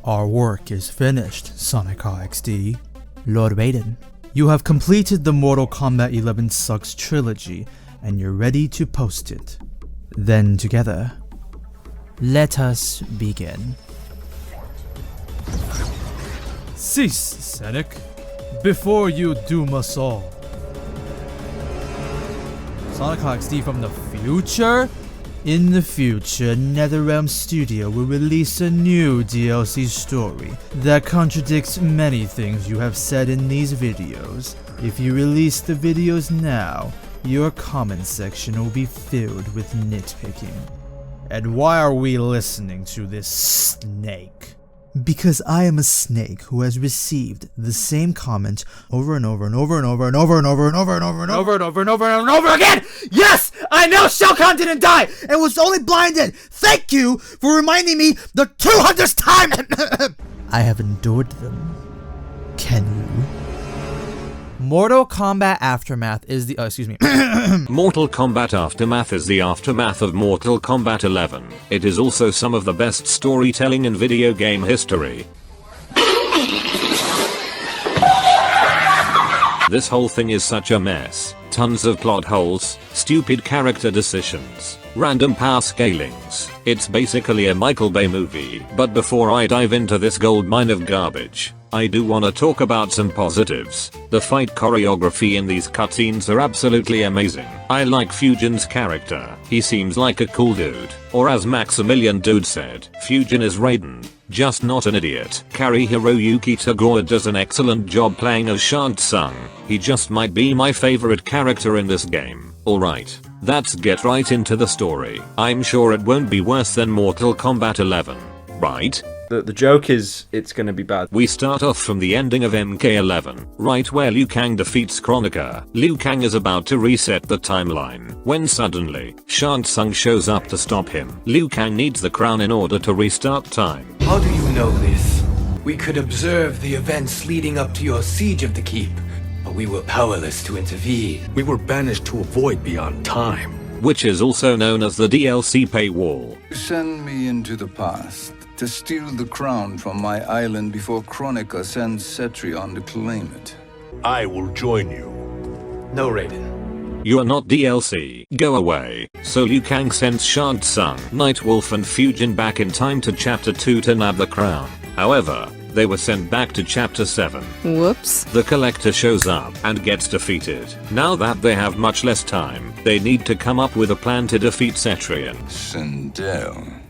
Our work is finished, SonicHaXD. Lord Raiden, you have completed the Mortal Kombat 11 Sucks trilogy, and you're ready to post it. Then together, let us begin. Cease, Sonic, before you doom us all. SonicHaXD from the future? In the future, NetherRealm Studio will release a new DLC story that contradicts many things you have said in these videos. If you release the videos now, your comment section will be filled with nitpicking. And why are we listening to this snake? Because I am a snake who has received the same comment over and over and over and over and over and over and over and over and over and over and over and over again! Yes! I know Shao Kahn didn't die and was only blinded! Thank you for reminding me the 200th time! I have endured them. Can you? Mortal Kombat Aftermath is the Mortal Kombat Aftermath is the aftermath of Mortal Kombat 11. It is also some of the best storytelling in video game history. This whole thing is such a mess. Tons of plot holes, stupid character decisions, random power scalings. It's basically a Michael Bay movie. But before I dive into this goldmine of garbage, I do wanna talk about some positives. The fight choreography in these cutscenes are absolutely amazing. I like Fusion's character. He seems like a cool dude. Or as Maximilian Dude said, Fusion is Raiden, just not an idiot. Hiroyuki Tagawa does an excellent job playing as Shang Tsung. He just might be my favorite character in this game. Alright, let's get right into the story. I'm sure it won't be worse than Mortal Kombat 11, right? The joke is, it's gonna be bad. We start off from the ending of MK11, right where Liu Kang defeats Kronika. Liu Kang is about to reset the timeline, when suddenly, Shang Tsung shows up to stop him. Liu Kang needs the crown in order to restart time. How do you know this? We could observe the events leading up to your siege of the keep, but we were powerless to intervene. We were banished to avoid beyond time. Which is also known as the DLC paywall. Send me into the past to steal the crown from my island before Kronika sends Cetrion to claim it. I will join you. No, Raiden. You are not DLC. Go away. So Liu Kang sends Shang Tsung, Nightwolf and Fusion back in time to Chapter 2 to nab the crown. However, they were sent back to Chapter 7. Whoops. The Collector shows up and gets defeated. Now that they have much less time, they need to come up with a plan to defeat Cetrion. Sindel.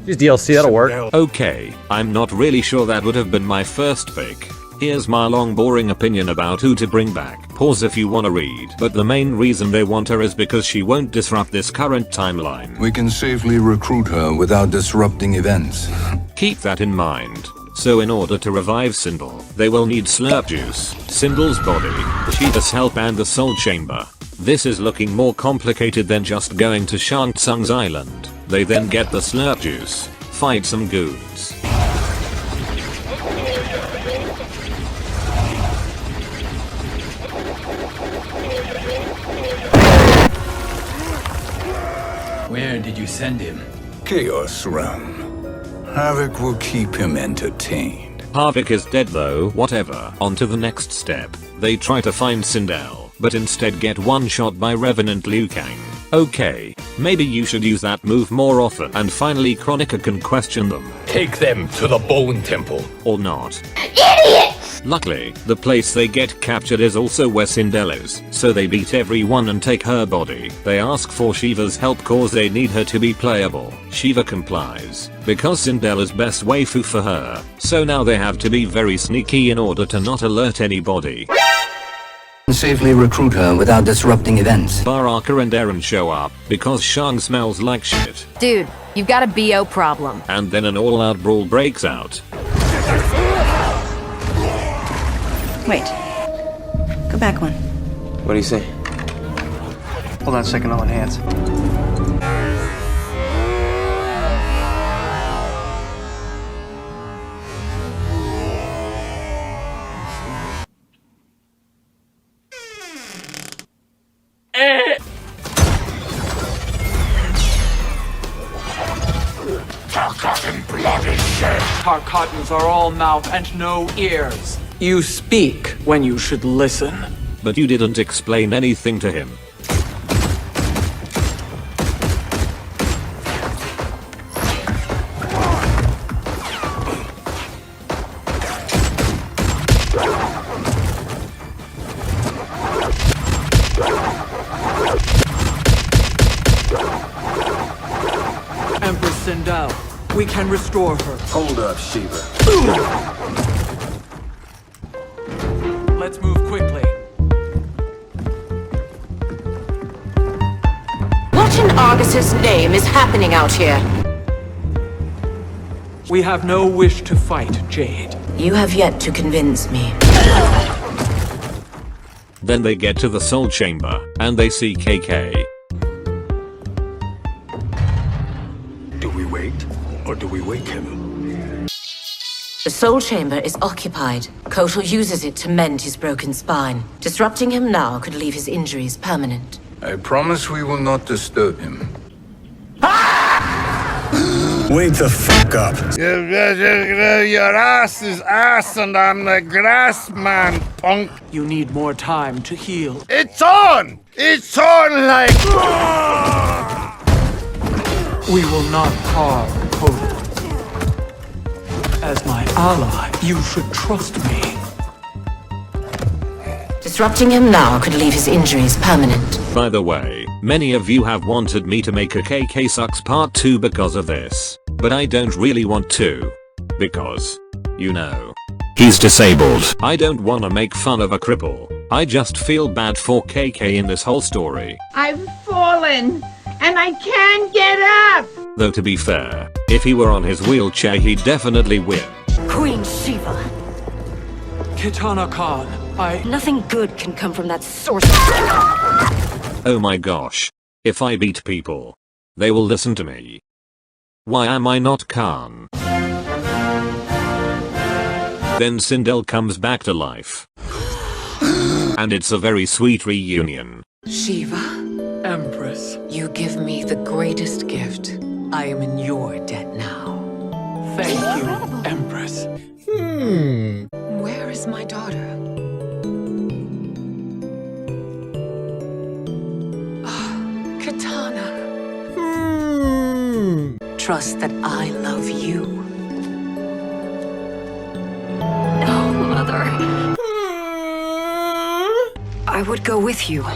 Just DLC, that'll work. Okay, I'm not really sure that would have been my first pick. Here's my long boring opinion about who to bring back. Pause if you wanna read. But the main reason they want her is because she won't disrupt this current timeline. We can safely recruit her without disrupting events. Keep that in mind. So in order to revive Sindel, they will need Slurp Juice, Sindel's body, Sheeta's help and the Soul Chamber. This is looking more complicated than just going to Shang Tsung's island. They then get the Slurp Juice, fight some goons. Where did you send him? Chaos Realm. Havoc will keep him entertained. Havoc is dead though, whatever. On to the next step. They try to find Sindel, but instead get one-shot by Revenant Liu Kang. Okay, maybe you should use that move more often and finally Kronika can question them. Take them to the Bone Temple. Or not. Idiots! Luckily, the place they get captured is also where Sindel is, so they beat everyone and take her body. They ask for Shiva's help cause they need her to be playable. Shiva complies, because Sindel is best waifu for her, so now they have to be very sneaky in order to not alert anybody. Safely recruit her without disrupting events. Baraka and Eren show up, because Shang smells like shit. Dude, you've got a BO problem. And then an all-out brawl breaks out. Wait. Go back one. What do you say? Hold on a second, I'll enhance. Forgotten blood is Tarkatans are all mouth and no ears. You speak when you should listen. But you didn't explain anything to him. Empress Sindel, we can restore her. Hold up, Shiva. Let's move quickly. What in Argus's name is happening out here? We have no wish to fight, Jade. You have yet to convince me. Then they get to the Soul Chamber, and they see KK. Do we wait, or do we wake him? The Soul Chamber is occupied. Kotal uses it to mend his broken spine. Disrupting him now could leave his injuries permanent. I promise we will not disturb him. Wake the fuck up. Your ass is ass and I'm the grass man, punk. You need more time to heal. It's on! It's on like... We will not harm Kotal. As my ally, you should trust me. Disrupting him now could leave his injuries permanent. By the way, many of you have wanted me to make a KK Sucks Part 2 because of this. But I don't really want to. Because, you know, he's disabled. I don't wanna make fun of a cripple. I just feel bad for KK in this whole story. I've fallen, and I can't get up! Though to be fair, if he were on his wheelchair he'd definitely win. Queen Shiva. Kitana Khan, Nothing good can come from that sorcerer. Oh my gosh. If I beat people, they will listen to me. Why am I not Khan? Then Sindel comes back to life. And it's a very sweet reunion. Shiva, Empress, you give me the greatest gift. I am in your debt now. Thank you, Empress. Where is my daughter? Kitana. Trust that I love you. Oh, Mother. I would go with you.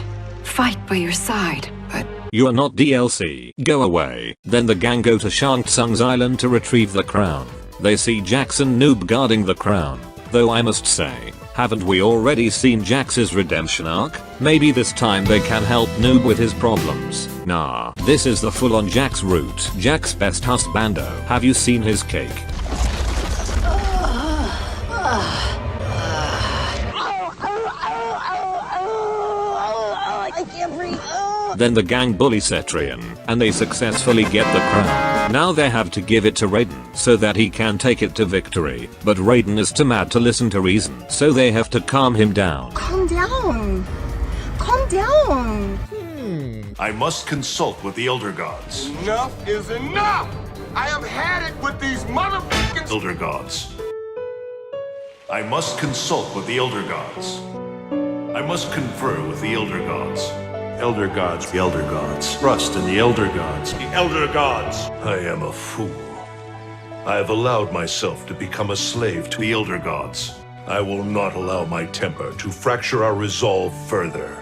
Fight by your side, but... You are not DLC. Go away. Then the gang go to Shang Tsung's island to retrieve the crown. They see Jax and Noob guarding the crown. Though I must say, haven't we already seen Jax's redemption arc? Maybe this time they can help Noob with his problems. Nah, this is the full-on Jax route. Jax best husbando. Have you seen his cake? I can't breathe. Then the gang bully Cetrian, and they successfully get the crown. Now they have to give it to Raiden so that he can take it to victory. But Raiden is too mad to listen to reason, so they have to calm him down. Calm down. Calm down. I must consult with the Elder Gods. Enough is enough! I have had it with these motherfucking... Elder Gods. I must consult with the Elder Gods. I must confer with the Elder Gods. Elder Gods, the Elder Gods. Trust in the Elder Gods. The Elder Gods. I am a fool. I have allowed myself to become a slave to the Elder Gods. I will not allow my temper to fracture our resolve further.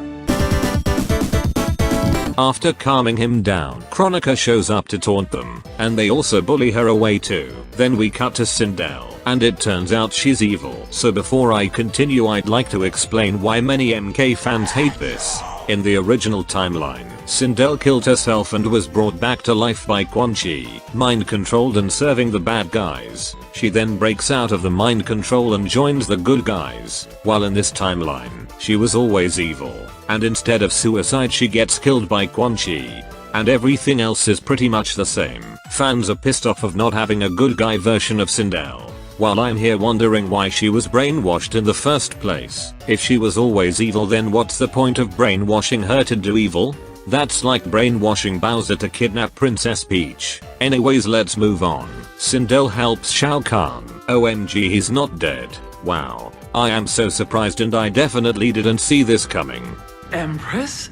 After calming him down, Kronika shows up to taunt them, and they also bully her away too. Then we cut to Sindel, and it turns out she's evil. So before I continue, I'd like to explain why many MK fans hate this. In the original timeline, Sindel killed herself and was brought back to life by Quan Chi, mind controlled and serving the bad guys. She then breaks out of the mind control and joins the good guys, while in this timeline, she was always evil, and instead of suicide she gets killed by Quan Chi. And everything else is pretty much the same. Fans are pissed off of not having a good guy version of Sindel. While I'm here wondering why she was brainwashed in the first place. If she was always evil, then what's the point of brainwashing her to do evil? That's like brainwashing Bowser to kidnap Princess Peach. Anyways, let's move on. Sindel helps Shao Kahn. OMG, he's not dead. Wow. I am so surprised, and I definitely didn't see this coming. Empress?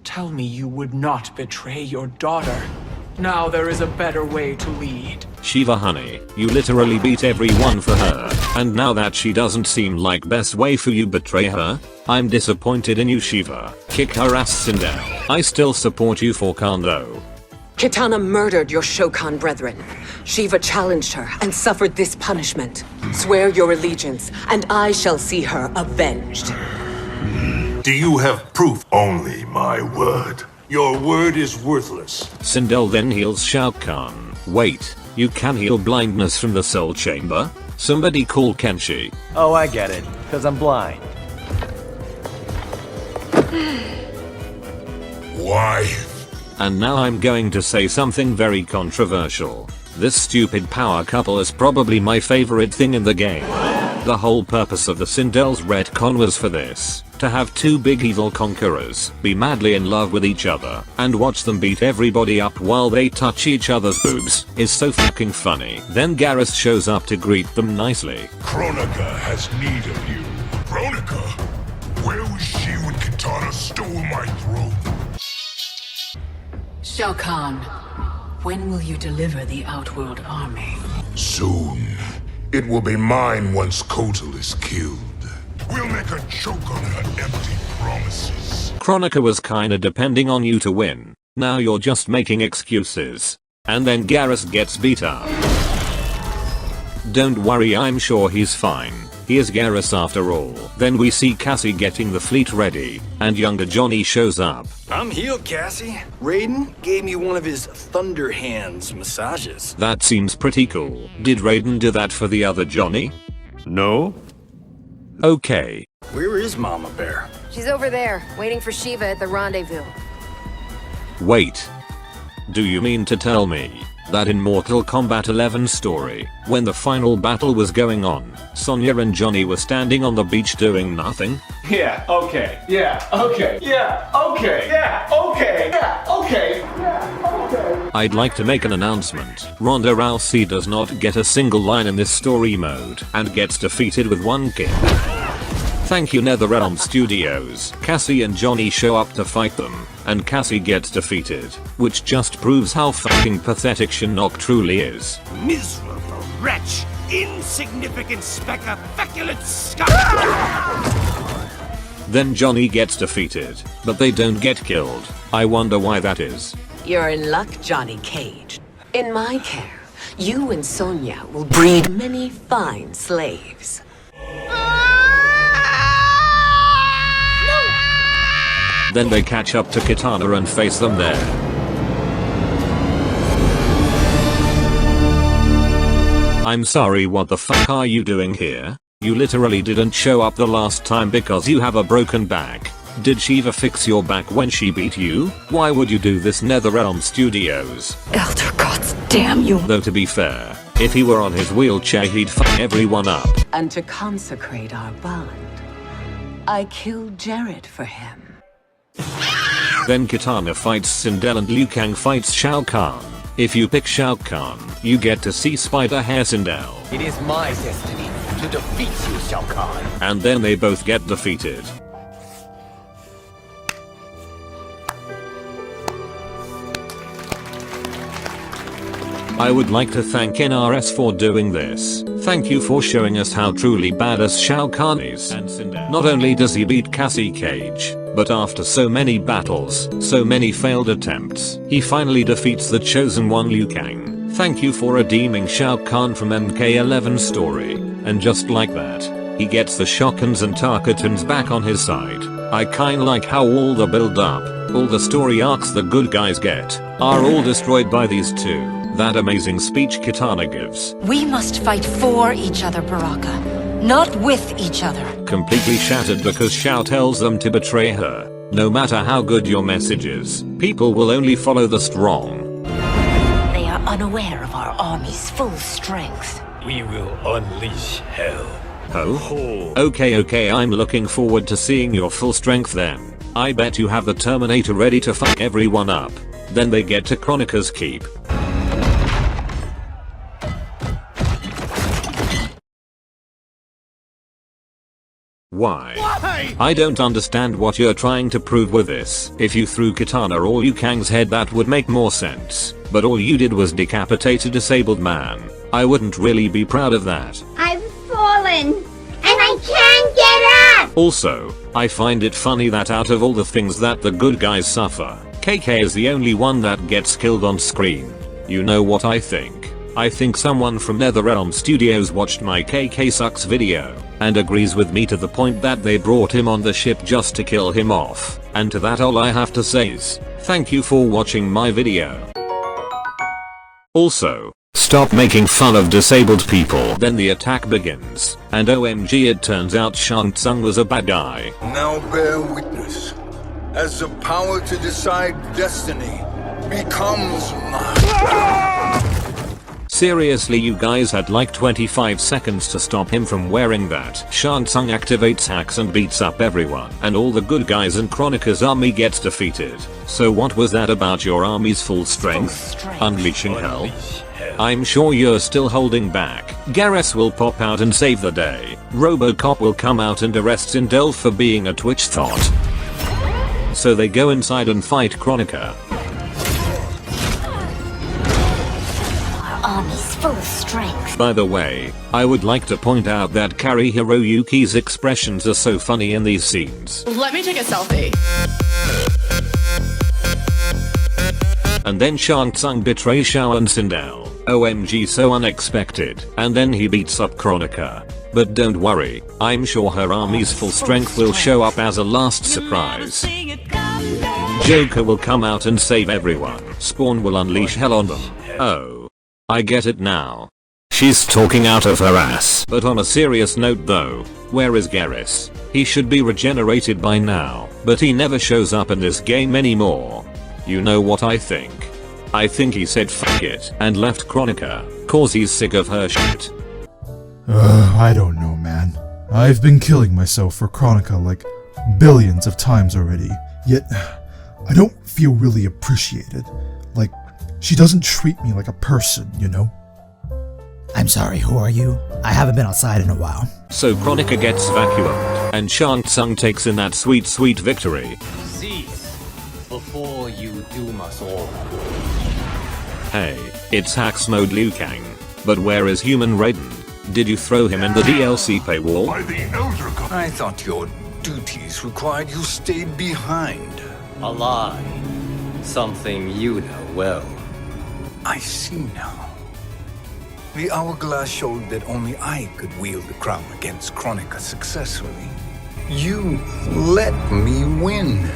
Tell me you would not betray your daughter. Now there is a better way to lead. Shiva honey, you literally beat everyone for her, and now that she doesn't seem like best waifu, you betray her? I'm disappointed in you, Shiva. Kick her ass, Sindel. I still support you for Kahn though. Kitana murdered your Shao Kahn brethren. Shiva challenged her and suffered this punishment. Swear your allegiance, and I shall see her avenged. Do you have proof? Only my word. Your word is worthless. Sindel then heals Shao Kahn. Wait, you can heal blindness from the soul chamber? Somebody call Kenshi. Oh, I get it. Because I'm blind. Why? And now I'm going to say something very controversial. This stupid power couple is probably my favorite thing in the game. The whole purpose of the Sindel's retcon was for this. To have two big evil conquerors be madly in love with each other and watch them beat everybody up while they touch each other's boobs is so fucking funny. Then Garrus shows up to greet them nicely. Kronika has need of you. Kronika? Where was she when Kitana stole my throne? Shao Kahn, when will you deliver the Outworld army? Soon. It will be mine once Kotal is killed. We'll make her choke on her empty promises. Kronika was kinda depending on you to win. Now you're just making excuses. And then Garrus gets beat up. Don't worry, I'm sure he's fine. He is Garrus after all. Then we see Cassie getting the fleet ready, and younger Johnny shows up. I'm healed, Cassie. Raiden gave me one of his Thunder Hands massages. That seems pretty cool. Did Raiden do that for the other Johnny? No. Okay. Where is Mama Bear? She's over there, waiting for Shiva at the rendezvous. Wait. Do you mean to tell me that in Mortal Kombat 11 story, when the final battle was going on, Sonya and Johnny were standing on the beach doing nothing? Yeah, okay. Yeah, okay. Yeah, okay. Yeah, okay. Yeah, okay. Yeah, okay. I'd like to make an announcement. Ronda Rousey does not get a single line in this story mode and gets defeated with one kick. Thank you, NetherRealm Studios. Cassie and Johnny show up to fight them, and Cassie gets defeated, which just proves how fucking pathetic Shinnok truly is. Miserable wretch! Insignificant speck of feculent scum! Then Johnny gets defeated, but they don't get killed. I wonder why that is. You're in luck, Johnny Cage. In my care, you and Sonya will breed many fine slaves. Then they catch up to Kitana and face them there. I'm sorry, what the fuck are you doing here? You literally didn't show up the last time because you have a broken back. Did Shiva fix your back when she beat you? Why would you do this, NetherRealm Studios? Elder gods, damn you. Though to be fair, if he were on his wheelchair he'd fuck everyone up. And to consecrate our bond, I killed Jared for him. Then Kitana fights Sindel and Liu Kang fights Shao Kahn. If you pick Shao Kahn, you get to see Spider Hair Sindel. It is my destiny to defeat you, Shao Kahn. And then they both get defeated. I would like to thank NRS for doing this. Thank you for showing us how truly badass Shao Kahn is. Not only does he beat Cassie Cage, but after so many battles, so many failed attempts, he finally defeats the chosen one, Liu Kang. Thank you for redeeming Shao Kahn from MK11 story. And just like that, he gets the Shokuns and Tarkatans back on his side. I kinda like how all the build up, all the story arcs the good guys get, are all destroyed by these two. That amazing speech Kitana gives. We must fight for each other, Baraka, not with each other. Completely shattered because Shao tells them to betray her. No matter how good your message is, people will only follow the strong. They are unaware of our army's full strength. We will unleash hell. Oh? Okay, I'm looking forward to seeing your full strength then. I bet you have the Terminator ready to fuck everyone up. Then they get to Kronika's keep. Why? I don't understand what you're trying to prove with this. If you threw Katana or Liu Kang's head, that would make more sense. But all you did was decapitate a disabled man. I wouldn't really be proud of that. I've fallen, and I can't get up! Also, I find it funny that out of all the things that the good guys suffer, KK is the only one that gets killed on screen. You know what I think? I think someone from NetherRealm Studios watched my KK Sucks video and agrees with me to the point that they brought him on the ship just to kill him off. And to that all I have to say is, thank you for watching my video. Also, stop making fun of disabled people. Then the attack begins, and OMG, it turns out Shang Tsung was a bad guy. Now bear witness, as the power to decide destiny becomes mine. Seriously, you guys had like 25 seconds to stop him from wearing that. Shang Tsung activates hacks and beats up everyone, and all the good guys in Kronika's army gets defeated. So what was that about your army's full strength? Unleashing hell? I'm sure you're still holding back. Garrus will pop out and save the day. RoboCop will come out and arrest Sindel for being a Twitch thought. So they go inside and fight Kronika. Army's full strength. By the way, I would like to point out that Kari Hiroyuki's expressions are so funny in these scenes. Let me take a selfie. And then Shang Tsung betrays Shao and Sindel. OMG, so unexpected. And then he beats up Kronika. But don't worry, I'm sure her army's full strength will show up as a last surprise. Joker will come out and save everyone. Spawn will unleash hell on them. Oh, I get it now. She's talking out of her ass. But on a serious note though, where is Garrus? He should be regenerated by now, but he never shows up in this game anymore. You know what I think? I think he said fuck it and left Kronika, cause he's sick of her shit. I don't know, man. I've been killing myself for Kronika like billions of times already, yet I don't feel really appreciated. Like, she doesn't treat me like a person, you know? I'm sorry, who are you? I haven't been outside in a while. So Kronika gets vacuumed, and Shang Tsung takes in that sweet, sweet victory. Cease before you doom us all. Hey, it's hacks mode Liu Kang. But where is human Raiden? Did you throw him in the DLC paywall? I thought your duties required you stayed behind. A lie. Something you know well. I see now. The hourglass showed that only I could wield the crown against Kronika successfully. You let me win.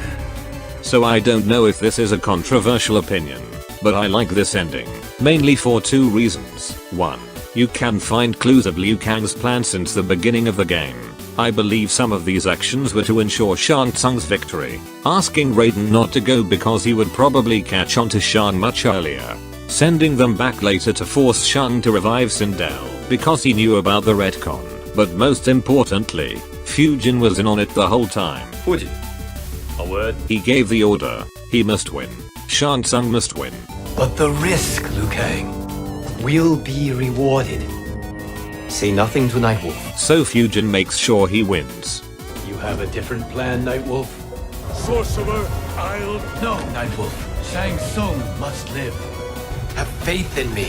So I don't know if this is a controversial opinion, but I like this ending, mainly for two reasons. 1. You can find clues of Liu Kang's plan since the beginning of the game. I believe some of these actions were to ensure Shang Tsung's victory, asking Raiden not to go because he would probably catch on to Shang much earlier, sending them back later to force Shang to revive Sindel because he knew about the retcon, but most importantly, Fujin was in on it the whole time. Fujin? A word? He gave the order, he must win. Shang Tsung must win. But the risk, Liu Kang, will be rewarded. Say nothing to Nightwolf. So Fujin makes sure he wins. You have a different plan, Nightwolf? Sorcerer, I'll... No, Nightwolf. Shang Tsung must live. Have faith in me.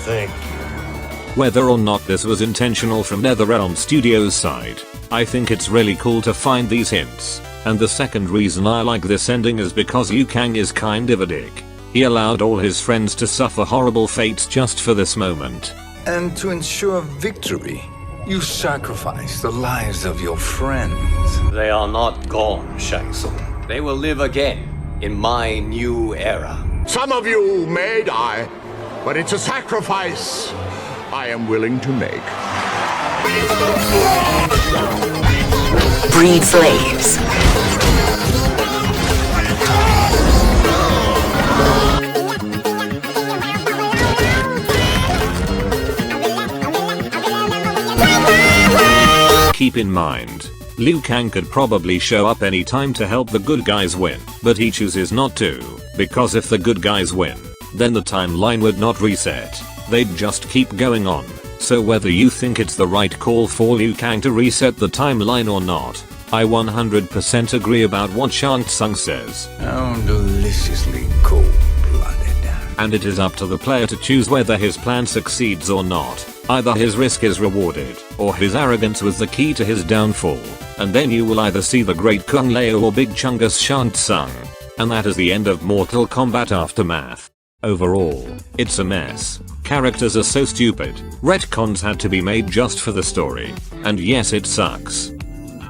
Thank you. Whether or not this was intentional from NetherRealm Studios' side, I think it's really cool to find these hints. And the second reason I like this ending is because Liu Kang is kind of a dick. He allowed all his friends to suffer horrible fates just for this moment. And to ensure victory, you sacrifice the lives of your friends. They are not gone, Shang Tsung. They will live again in my new era. Some of you may die, but it's a sacrifice I am willing to make. Breed slaves. Keep in mind, Liu Kang could probably show up anytime to help the good guys win, but he chooses not to, because if the good guys win, then the timeline would not reset. They'd just keep going on. So whether you think it's the right call for Liu Kang to reset the timeline or not, I 100% agree about what Shang Tsung says. How deliciously cold-blooded. And it is up to the player to choose whether his plan succeeds or not. Either his risk is rewarded, or his arrogance was the key to his downfall. And then you will either see the great Kung Lao or Big Chungus Shang Tsung. And that is the end of Mortal Kombat Aftermath. Overall, it's a mess. Characters are so stupid. Retcons had to be made just for the story. And yes, it sucks.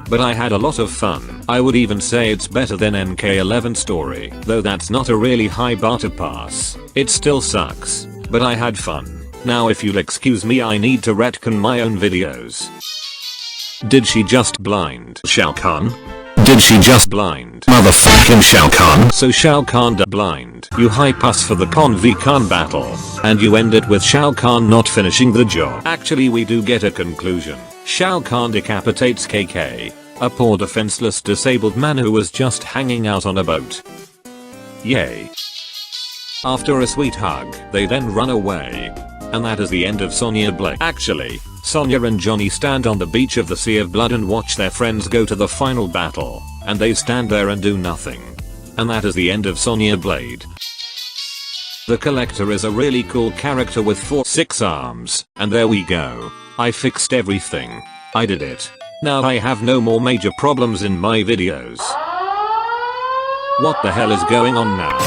But I had a lot of fun. I would even say it's better than NK11 story, though that's not a really high bar to pass. It still sucks, but I had fun. Now if you'll excuse me, I need to retcon my own videos. Did she just blind Shao Kahn? Did she just blind motherfucking Shao Kahn? So Shao Kahn blind. You hype us for the Kon v Khan battle, and you end it with Shao Kahn not finishing the job. Actually, we do get a conclusion. Shao Kahn decapitates KK, a poor defenseless disabled man who was just hanging out on a boat. Yay. After a sweet hug, they then run away. And that is the end of Sonya Blade. Actually, Sonya and Johnny stand on the beach of the Sea of Blood and watch their friends go to the final battle, and they stand there and do nothing. And that is the end of Sonya Blade. The Collector is a really cool character with 6 arms, and there we go. I fixed everything. I did it. Now I have no more major problems in my videos. What the hell is going on now?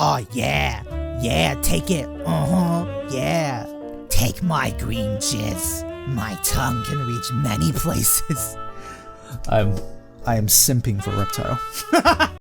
Oh yeah, yeah, take it, yeah. Take my green jizz. My tongue can reach many places. I am simping for Reptile.